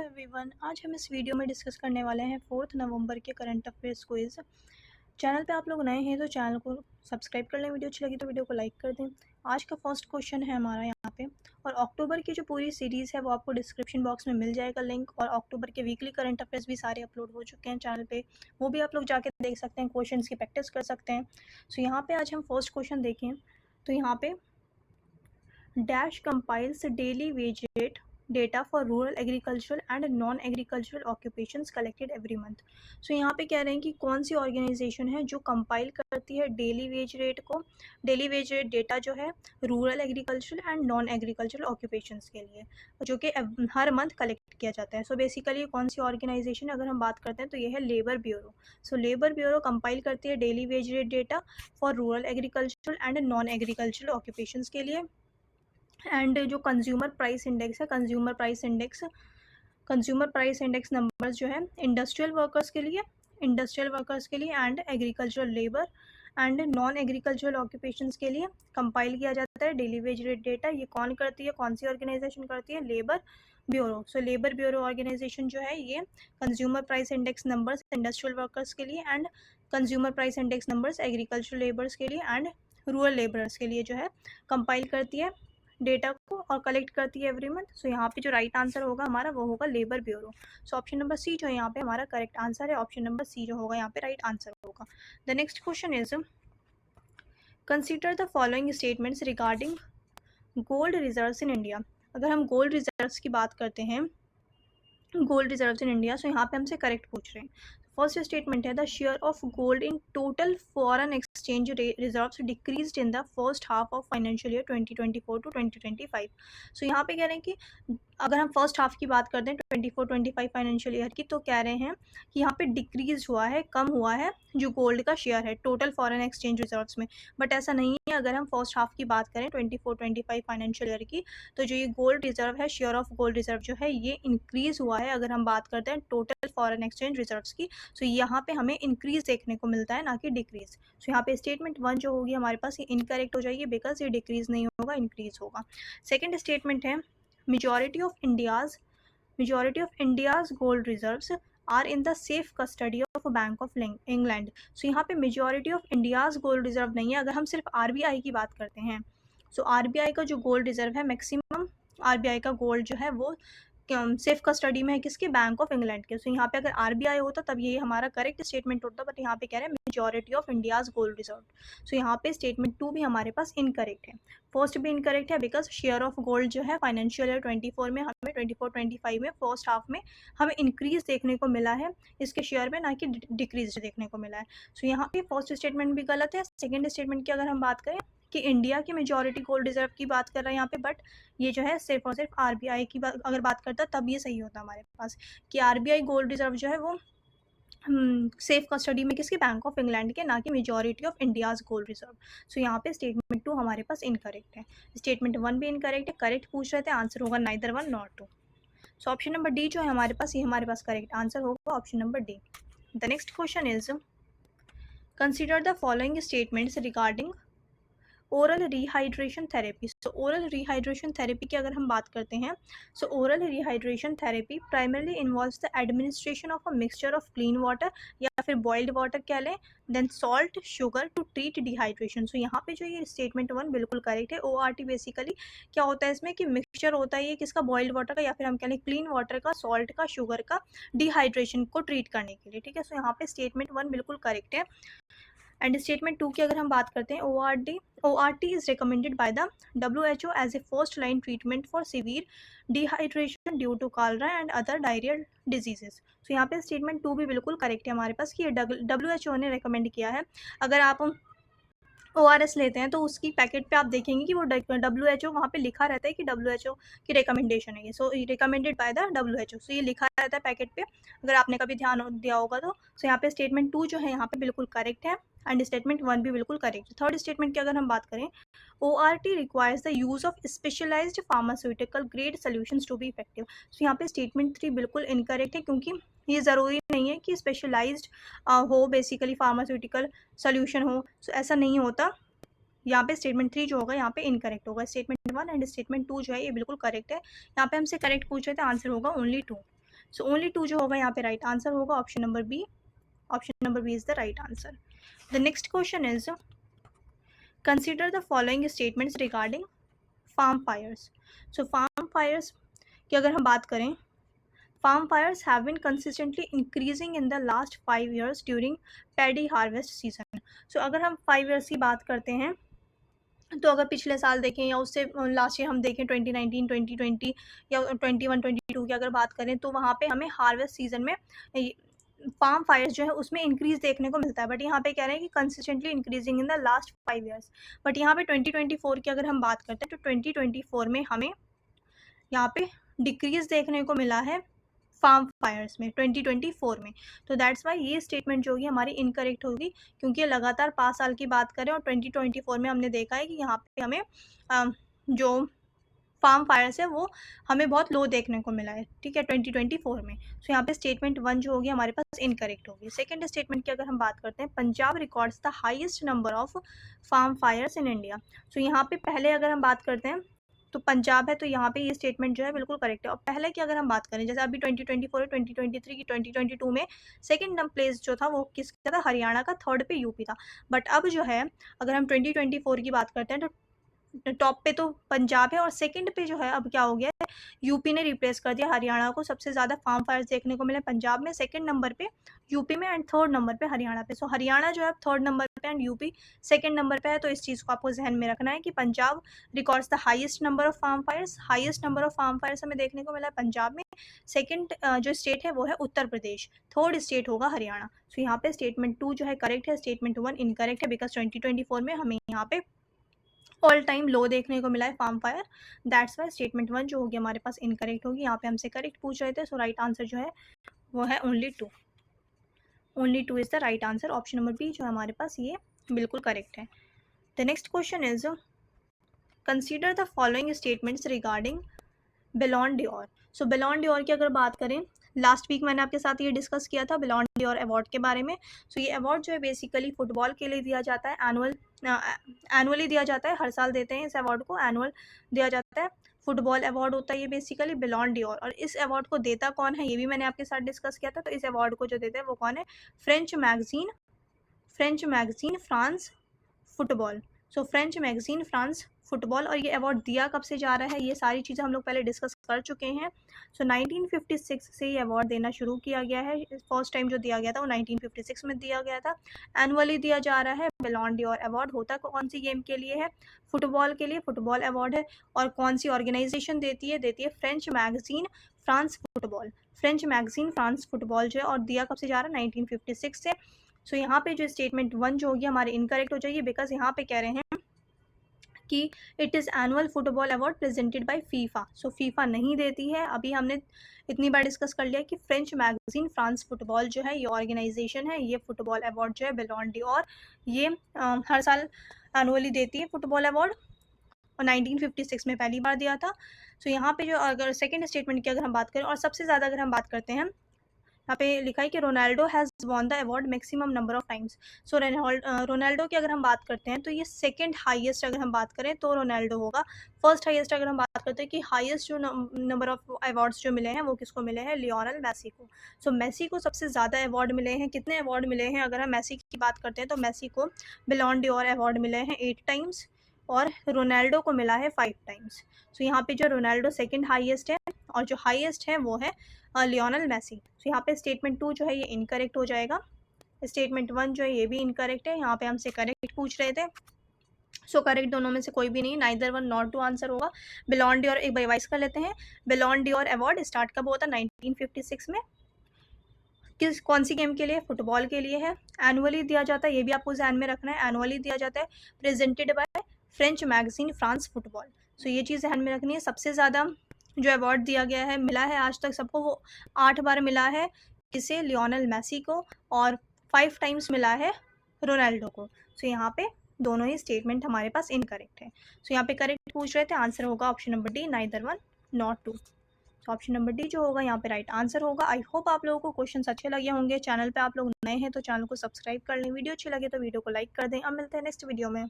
Everyone, आज हम इस वीडियो में डिस्कस करने वाले हैं 4 नवंबर के करंट अफेयर्स क्विज। चैनल पे आप लोग नए हैं तो चैनल को सब्सक्राइब कर लें, वीडियो अच्छी लगी तो वीडियो को लाइक कर दें। आज का फर्स्ट क्वेश्चन है हमारा यहाँ पे, और अक्टूबर की जो पूरी सीरीज़ है वो आपको डिस्क्रिप्शन बॉक्स में मिल जाएगा लिंक, और अक्टूबर के वीकली करंट अफेयर्स भी सारे अपलोड हो चुके हैं चैनल पे, वो भी आप लोग जाके देख सकते हैं, क्वेश्चन की प्रैक्टिस कर सकते हैं। सो यहाँ पे आज हम फर्स्ट क्वेश्चन देखें तो यहाँ पे dash compiles daily wage rate data for rural agricultural and non agricultural occupations collected every month. So यहाँ पे कह रहे हैं कि कौन सी ऑर्गेनाइजेशन है जो कंपाइल करती है डेली वेज रेट को, डेली वेज रेट डेटा जो है rural agricultural and non agricultural occupations के लिए, जो कि हर मंथ कलेक्ट किया जाता है। सो बेसिकली कौन सी ऑर्गेनाइजेशन अगर हम बात करते हैं तो ये है labour bureau. So labour bureau compile करती है daily wage rate data for rural agricultural and non agricultural occupations के लिए। एंड जो कंज्यूमर प्राइस इंडेक्स है, कंज्यूमर प्राइस इंडेक्स नंबर्स जो है इंडस्ट्रियल वर्कर्स के लिए and agricultural labour and non agricultural occupations के लिए कंपाइल किया जाता है डेली वेज रेट डेटा। ये कौन करती है, कौन सी ऑर्गेनाइजेशन करती है? Labour bureau. So labour bureau organisation जो है ये consumer price index numbers industrial workers के लिए and consumer price index numbers agricultural labours के लिए एंड रूरल लेबर्स के लिए जो है कंपाइल करती है डेटा को और कलेक्ट करती है एवरी मंथ। सो यहाँ पे जो राइट आंसर होगा हमारा वो होगा labour bureau. So option number C जो यहाँ पे हमारा करेक्ट आंसर है, ऑप्शन नंबर सी जो होगा यहाँ पे राइट आंसर होगा। The next question is consider the following statements regarding gold reserves in India. अगर हम गोल्ड रिजर्व्स की बात करते हैं, gold reserves in India, so यहाँ पे हमसे करेक्ट पूछ रहे हैं। फर्स्ट स्टेटमेंट है the share of gold in total foreign exchange reserves decreased in the first half of financial year 2024 to 2025। So यहाँ पे कह रहे हैं कि अगर हम फर्स्ट हाफ की बात करते हैं 24-25 फाइनेंशियल ईयर की, तो कह रहे हैं कि यहाँ पे डिक्रीज हुआ है, कम हुआ है जो गोल्ड का शेयर है टोटल फॉरेन एक्सचेंज रिजर्व्स में। बट ऐसा नहीं है, अगर हम फर्स्ट हाफ की बात करें 24-25 फाइनेंशियल ईयर की, तो जो ये गोल्ड रिजर्व है, शेयर ऑफ गोल्ड रिजर्व जो है ये इंक्रीज हुआ है अगर हम बात करते हैं टोटल फॉरेन एक्सचेंज रिजर्व्स की। सो यहाँ पे हमें इंक्रीज देखने को मिलता है, ना कि डिक्रीज। सो यहाँ पे स्टेटमेंट 1 जो होगी हमारे पास ये इनकरेक्ट हो जाएगी, बिकॉज ये डिक्रीज नहीं होगा, इंक्रीज होगा। सेकेंड स्टेटमेंट है majority of India's gold reserves are in the safe custody of Bank of England। सो यहाँ पे majority of India's gold reserve नहीं है, अगर हम सिर्फ RBI की बात करते हैं। सो RBI का जो गोल्ड रिजर्व है, मैक्सिमम RBI का गोल्ड जो है वो सेफ कस्टडी में है, किसके? बैंक ऑफ इंग्लैंड के। सो यहाँ पे अगर RBI होता तब ये हमारा करेक्ट स्टेटमेंट होता, बट यहाँ पे कह रहे हैं majority of India's gold reserve. So यहाँ पे स्टेटमेंट 2 भी हमारे पास इनकरेक्ट है। फर्स्ट भी इनकरेक्ट है बिकॉज शेयर ऑफ गोल्ड जो है फाइनेंशियल ईयर 24 में हमें 24-25 में फर्स्ट हाफ में हमें इंक्रीज देखने को मिला है इसके शेयर में, ना कि डिक्रीज देखने को मिला है। सो यहाँ पे फर्स्ट स्टेटमेंट भी गलत है। सेकेंड स्टेटमेंट की अगर हम बात करें कि इंडिया की मेजॉरिटी गोल्ड रिजर्व की बात कर रहे हैं यहाँ पे, बट ये जो है सिर्फ और सिर्फ RBI की अगर बात करता तब ये सही होता हमारे पास कि RBI गोल्ड रिजर्व जो है वो सेफ कस्टडी में किसके? बैंक ऑफ इंग्लैंड के, ना कि majority of India's gold reserve. So यहाँ पे स्टेटमेंट 2 हमारे पास इनकरेक्ट है, स्टेटमेंट 1 भी इनकरेक्ट है। करेक्ट पूछ रहे थे, आंसर होगा neither 1 not 2। So option number D जो है हमारे पास, ये हमारे पास करेक्ट आंसर होगा, option number D. The next question is consider the following statements regarding oral rehydration therapy. So oral rehydration therapy की अगर हम बात करते हैं, सो oral rehydration therapy primarily involves the administration of a mixture of clean water या फिर boiled water कह लें, then salt sugar to treat dehydration. So यहाँ पे जो ये स्टेटमेंट 1 बिल्कुल करेक्ट है। ORT बेसिकली क्या होता है इसमें कि मिक्सचर होता है ये किसका? बॉइल्ड वाटर का या फिर हम कह लें क्लीन वाटर का, सॉल्ट का, शुगर का, डिहाइड्रेशन को ट्रीट करने के लिए, ठीक है। सो यहाँ पे स्टेटमेंट 1 बिल्कुल करेक्ट है। एंड स्टेटमेंट 2 की अगर हम बात करते हैं, ORT is recommended by the WHO as a first line treatment for severe dehydration due to cholera and other diarrhoeal diseases. So यहाँ पे स्टेटमेंट 2 भी बिल्कुल करेक्ट है हमारे पास कि ये WHO ने रिकमेंड किया है। अगर आप ORS लेते हैं तो उसकी पैकेट पे आप देखेंगे कि वो WHO वहाँ पे लिखा रहता है कि WHO की रिकमेंडेशन है ये, सो रिकमेंडेड बाय द WHO। सो ये लिखा रहता है पैकेट पे, अगर आपने कभी ध्यान दिया होगा तो। सो यहाँ पे स्टेटमेंट 2 जो है यहाँ पे बिल्कुल करेक्ट है एंड स्टेटमेंट 1 भी बिल्कुल करेक्ट है। थर्ड स्टेटमेंट की अगर हम बात करें, ORT requires the use of specialised pharmaceutical grade solutions to be effective. So यहाँ पे स्टेटमेंट 3 बिल्कुल इनकरेक्ट है, क्योंकि ये ज़रूरी नहीं है कि स्पेशलाइज्ड हो, बेसिकली फार्मास्यूटिकल सोल्यूशन हो। सो ऐसा नहीं होता। यहाँ पे स्टेटमेंट 3 जो होगा यहाँ पे इनकरेक्ट होगा। स्टेटमेंट 1 एंड स्टेटमेंट 2 जो है ये बिल्कुल करेक्ट है। यहाँ पे हमसे करेक्ट पूछ रहे थे, आंसर होगा ओनली 2। सो ओनली 2 जो होगा यहाँ पे राइट आंसर होगा option number B. Option number B is the right answer. The next question is consider the following statements regarding farm fires. So farm fires की अगर हम बात करें, farm fires have been consistently increasing in the last 5 years during paddy harvest season. So अगर हम 5 years की बात करते हैं तो अगर पिछले साल देखें या उससे लास्ट ईयर हम देखें 2019, 2020 या 21, 22 की अगर बात करें तो वहाँ पे हमें हार्वेस्ट सीजन में फार्म फायर्स जो है उसमें इंक्रीज देखने को मिलता है। बट यहाँ पे कह रहे हैं कि consistently increasing in the last 5 years। But यहाँ पे 2024 की अगर हम बात करते हैं तो 2024 में हमें यहाँ पे डिक्रीज देखने को मिला है फार्म फायर्स में 2024 में। तो दैट्स वाई ये स्टेटमेंट जो होगी हमारी इनकरेक्ट होगी, क्योंकि लगातार 5 साल की बात करें और 2024 में हमने देखा है कि यहाँ पे हमें जो फार्म फायर्स है वो हमें बहुत लो देखने को मिला है, ठीक है, 2024 में। सो यहाँ पे स्टेटमेंट 1 जो होगी हमारे पास इनकरेक्ट होगी। सेकेंड स्टेटमेंट की अगर हम बात करते हैं, Punjab records the highest number of farm fires in India. So यहाँ पे पहले अगर हम बात करते हैं तो पंजाब है, तो यहाँ पे ये स्टेटमेंट जो है बिल्कुल करेक्ट है। और पहले की अगर हम बात करें, जैसे अभी 2024 2023 की 2022 में सेकंड प्लेस जो था वो किसका था, हरियाणा का, थर्ड पे यूपी था। बट अब जो है अगर हम 2024 की बात करते हैं तो टॉप पे तो पंजाब है और सेकंड पे जो है अब क्या हो गया है, यूपी ने रिप्लेस कर दिया हरियाणा को। सबसे ज़्यादा फार्म फायर्स देखने को मिले पंजाब में, सेकंड नंबर पे यूपी में एंड थर्ड नंबर पे हरियाणा पे। सो हरियाणा जो है थर्ड नंबर पे एंड यूपी सेकंड नंबर पे है। तो इस चीज़ को आपको जहन में रखना है कि Punjab records the highest number of farm fires. Highest number of farm fires हमें देखने को मिला है पंजाब में। सेकेंड जो स्टेट है वो है उत्तर प्रदेश, थर्ड स्टेट होगा हरियाणा। सो यहाँ पे स्टेटमेंट 2 जो है करेक्ट है, स्टेटमेंट 1 इनकरेक्ट है, बिकॉज 2024 में हमें यहाँ पे ऑल टाइम लो देखने को मिला है farm fire. That's why statement 1 जो होगी हमारे पास इनकरेक्ट होगी। यहाँ पे हमसे करेक्ट पूछ रहे थे, सो राइट आंसर जो है वो है only 2। Only 2 is the right answer. Option number B जो हमारे पास ये बिल्कुल करेक्ट है। The next question is consider the following statements regarding Ballon d'Or. So Ballon d'Or की अगर बात करें, लास्ट वीक मैंने आपके साथ ये डिस्कस किया था बेलॉन डियोर अवार्ड के बारे में। सो ये अवार्ड जो है बेसिकली फुटबॉल के लिए दिया जाता है, एनुअली दिया जाता है, हर साल देते हैं इस अवार्ड को, एनुअल दिया जाता है, फुटबॉल अवार्ड होता है ये बेसिकली बेलॉन डियोर। और इस अवार्ड को देता कौन है ये भी मैंने आपके साथ डिस्कस किया था। तो इस अवार्ड को जो देते हैं वो कौन है, फ्रेंच मैगजीन फ्रांस फुटबॉल। सो फ्रेंच मैगजीन फ्रांस फुटबॉल। और ये अवार्ड दिया कब से जा रहा है, ये सारी चीज़ें हम लोग पहले डिस्कस कर चुके हैं। सो 1956 से ये अवार्ड देना शुरू किया गया है। फर्स्ट टाइम जो दिया गया था वो 1956 में दिया गया था। एनुअली दिया जा रहा है। बेलॉन डियोर अवार्ड होता कौन सी गेम के लिए है, फुटबॉल के लिए, फुटबॉल अवार्ड है। और कौन सी ऑर्गेनाइजेशन देती है French magazine France football. French magazine France football जो है, और दिया कब से जा रहा है, 1956 से। सो यहाँ पे जो स्टेटमेंट 1 जो होगी हमारी इनकरेक्ट हो जाएगी, बिकॉज यहाँ पे कह रहे हैं कि it is annual football award presented by FIFA. So FIFA नहीं देती है। अभी हमने इतनी बार डिस्कस कर लिया कि फ्रेंच मैगजीन फ्रांस फुटबॉल जो है ये ऑर्गेनाइजेशन है, ये फुटबॉल अवार्ड जो है बेलॉन डियोर ये हर साल एनुअली देती है फुटबॉल अवार्ड, और 1956 में पहली बार दिया था। सो यहाँ पे जो अगर सेकेंड स्टेटमेंट की अगर हम बात करें, और सबसे ज़्यादा अगर हम बात करते हैं, यहाँ पे लिखा है कि Ronaldo has won the award maximum number of times. So Ronaldo की अगर हम बात करते हैं तो ये सेकंड हाईएस्ट अगर हम बात करें तो रोनाल्डो होगा। फर्स्ट हाईएस्ट अगर हम बात करते हैं कि हाईएस्ट जो नंबर ऑफ अवार्ड्स जो मिले हैं वो किसको मिले हैं, लियोनेल मेसी को। सो मेसी को सबसे ज़्यादा अवार्ड मिले हैं। कितने अवार्ड मिले हैं, अगर हम मेसी की बात करते हैं तो मेसी को बेलॉन डियोर अवार्ड मिले हैं 8 टाइम्स और रोनाल्डो को मिला है 5 टाइम्स। सो यहाँ पे जो रोनाल्डो सेकंड हाईएस्ट है और जो हाईएस्ट है वो है लियोनेल मेसी। सो यहाँ पे स्टेटमेंट 2 जो है ये इनकरेक्ट हो जाएगा। स्टेटमेंट 1 जो है ये भी इनकरेक्ट है। यहाँ पे हमसे करेक्ट पूछ रहे थे, सो करेक्ट दोनों में से कोई भी नहीं, neither one not two answer होगा। बेलॉन डियोर एक बार रिवाइज कर लेते हैं। बेलॉन डियोर अवार्ड स्टार्ट कब हुआ था, 1956 में। किस कौन सी गेम के लिए, फुटबॉल के लिए है। एनुअली दिया जाता है, ये भी आपको ध्यान में रखना है, एनुअली दिया जाता है, presented by French magazine France Football. So ये चीज़ ध्यान में रखनी है। सबसे ज़्यादा जो अवार्ड दिया गया है, मिला है आज तक सबको, वो 8 बार मिला है किसे, लियोनेल मेसी को, और 5 टाइम्स मिला है रोनाल्डो को। सो यहाँ पे दोनों ही स्टेटमेंट हमारे पास इनकरेक्ट है। सो यहाँ पे करेक्ट पूछ रहे थे, आंसर होगा option number D, neither one not two. Option number D जो होगा यहाँ पे राइट आंसर होगा। आई होप आप लोगों को क्वेश्चंस अच्छे लगे होंगे। चैनल पे आप लोग नए हैं तो चैनल को सब्सक्राइब कर लें, वीडियो अच्छी लगे तो वीडियो को लाइक कर दें। अब मिलते हैं नेक्स्ट वीडियो में।